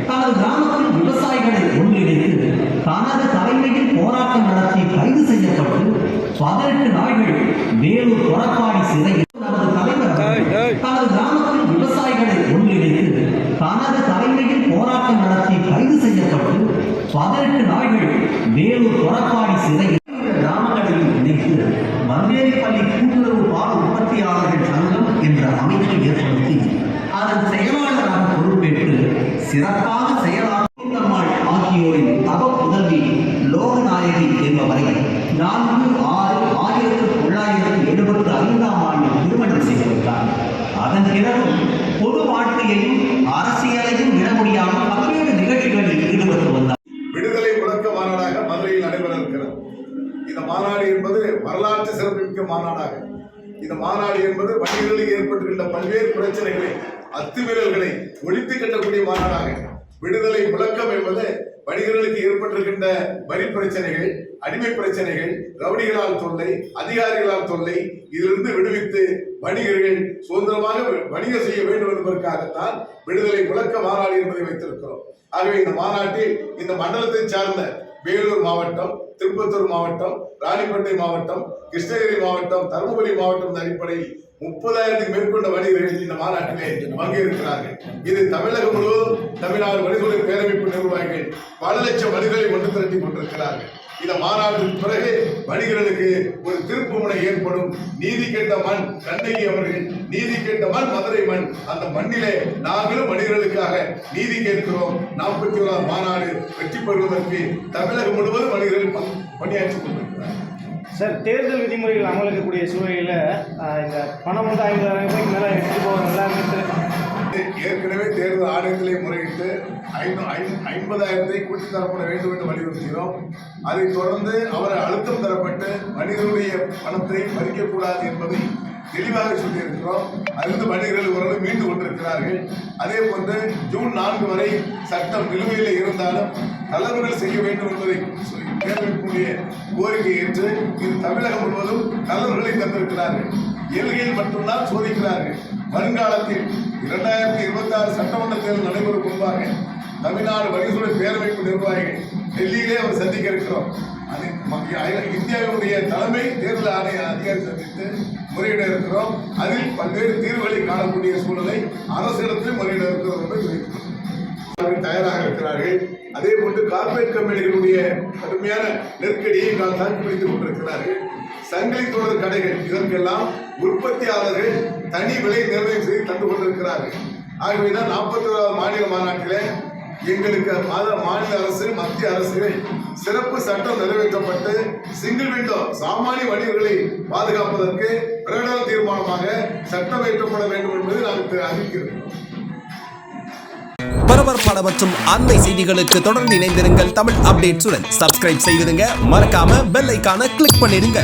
தனது கிராமத்தில் விவசாயிகளை ஒன்றிணைத்து தனது தலைமையில் போராட்டம் நடத்தி கைது செய்யப்பட்டு 18 நாட்கள் வேலூர் கொடப்பாடி சிறையில் நமது தலைவர் தனது கிராமத்தில் விவசாயிகளை ஒன்றிணைத்து தனது தலைமையில் போராட்டம் நடத்தி கைது செய்யப்பட்டு 18 நாட்கள் வேலூர் கொடப்பாடி சிறையில் கிராமங்களையும் இணைத்து மந்தேரிப்பள்ளி கூட்டுறவு பால் உற்பத்தியாளர்கள் சங்கம் என்ற அமைப்பை ஏற்படுத்தி அதன் செயலாளராக பொறுப்பேற்று சிறப்பாக செயலாளர் ஆகியோரின் தவ புதல்வி லோகநாயகி என்பவரை 4/6/1975 ஆண்டில் திருமணம் செய்து வைத்தார். அதன் பிறகும் பொது வாழ்க்கையையும் அரசியலையும் விட முடியாமல் பல்வேறு நிகழ்ச்சிகளில் ஈடுபட்டு வந்தார். விடுதலை முழக்க மாநாடாக மதுரையில் நடைபெற இருக்கிறது. இந்த மாநாடு என்பது வரலாற்று சிறப்புமிக்க மாநாடாக, இந்த மாநாடு என்பது வணிகர்களில் ஏற்பட்டுகின்ற பல்வேறு பிரச்சனைகளை அத்துமீறல்களை ஒழித்து கட்டக்கூடிய மாநாடாக, விடுதலை முழக்கம் என்பது வணிகர்களுக்கு ஏற்பட்டிருக்கின்ற வரி பிரச்சனைகள், அடிமை பிரச்சனைகள், ரவுடிகளால் தொல்லை, அதிகாரிகளால் தொல்லை, இதிலிருந்து விடுவித்து வணிகர்கள் சுதந்திரமாக வணிகம் செய்ய வேண்டும் என்பதற்காகத்தான் விடுதலை முழக்க மாநாடு என்பதை வைத்திருக்கிறோம். ஆகவே இந்த மாநாட்டில் இந்த மண்டலத்தை சார்ந்த வேலூர் மாவட்டம், திருப்பத்தூர் மாவட்டம், ராணிப்பேட்டை மாவட்டம், கிருஷ்ணகிரி மாவட்டம், தருமபுரி மாவட்டம் அடிப்படையில் 30,000க்கும் மேற்கொண்ட வணிகர்கள் இந்த மாநாட்டிலே பங்கேற்கிறார்கள். இது தமிழகம் முழுவதும் தமிழ்நாடு வணிகர்களின் பேரமைப்பு நிர்வாகிகள் பல லட்சம் வணிகர்களை ஒன்று திரட்டி கொண்டிருக்கிறார்கள். இந்த மாநாட்டிற்கு பிறகு வணிகர்களுக்கு ஒரு திருப்பு முனை ஏற்படும். நீதி கேட்ட மண் கண்ணகி அவர்கள், நீதி கேட்ட மண் மதுரை மண். அந்த மண்ணிலே நாங்களும் வணிகர்களுக்காக நீதி கேட்கிறோம். 41ஆம் மாநாடு வெற்றி பெறுவதற்கு தமிழகம் முழுவதும் வணிகர்கள் பணியாற்றி கொண்டிருக்கிறார்கள். சார், தேர்தல் விதிமுறைகள் அமலுக்கக்கூடிய சூழலில் இந்த பணம் வந்து 50,000 ரூபாய்க்கு மேலே எடுத்து போவாங்க. ஏற்கனவே தேர்தல் ஆணையத்திலே முறையிட்டு 50,000 கூட்டி தரப்பட வேண்டும் என்று வலியுறுத்துகிறோம். அதைத் தொடர்ந்து அவர் அழுத்தம் தரப்பட்டு வணிகர்களுடைய பணத்தை பறிக்கக்கூடாது என்பதை தெளிவாக சொல்லியிருக்கிறோம். அதிலிருந்து வணிகர்கள் ஓரளவு மீண்டு கொண்டிருக்கிறார்கள். அதே போன்று ஜூன் 4 வரை சட்டம் நிலுவையில் இருந்தாலும் தளர்வுகள் செய்ய வேண்டும் என்பதை தேர்தலுக்குரிய கோரிக்கை ஏற்று இது தமிழகம் முழுவதும் தளர்வுகளை தந்திருக்கிறார்கள். எல்கையில் மட்டும்தான் சோதிக்கிறார்கள். வருங்காலத்தில் 2026 சட்டமன்ற தேர்தல் நடைபெறும் முன்பாக தமிழ்நாடு வணிகர்களின் பேரமைப்பு நிர்வாகிகள் டெல்லியிலே அவர் சந்திக்க இருக்கிறோம். இந்தியாவுடைய தலைமை தேர்தல் ஆணைய அதிகாரி சந்தித்து முறையிட இருக்கிறோம். அதில் பல்வேறு தீர்வுகளை காணக்கூடிய சூழலை அரசிடத்தில் முறையிட இருக்கிறோம் என்று தயாராக இருக்கிறார்கள். அதே போன்று கார்பரேட் கம்பெனிகளுடைய கடுமையான நெருக்கடியை தாக்கி பிடித்துக் கொண்டிருக்கிறார்கள். சங்கிலி தொடர் கடைகள், இதற்கெல்லாம் உற்பத்தியாளர்கள் தனி விலை நிர்ணயம் செய்து தந்து கொண்டிருக்கிறார்கள். ஆகவேதான் 41ஆவது மாநில மாநாட்டில் எங்களுக்கு மாநில அரசு, மத்திய அரசுகள் சிறப்பு சட்டம் நிறைவேற்றப்பட்டு சிங்கிள் விண்டோ சாமானிய வணிகர்களை பாதுகாப்பதற்கு பிரகடன தீர்மானமாக சட்டம் இயற்றப்பட வேண்டும் என்பதை நாங்கள் அறிவிக்கிறோம். பரபரப்பான மற்றும் அண்மை செய்திகளுக்கு தொடர்ந்து இணைந்திருங்கள் தமிழ் அப்டேட்ஸுடன். சப்ஸ்கிரைப் செய்திருங்க, மறக்காம பெல் ஐகானை கிளிக் பண்ணிடுங்க.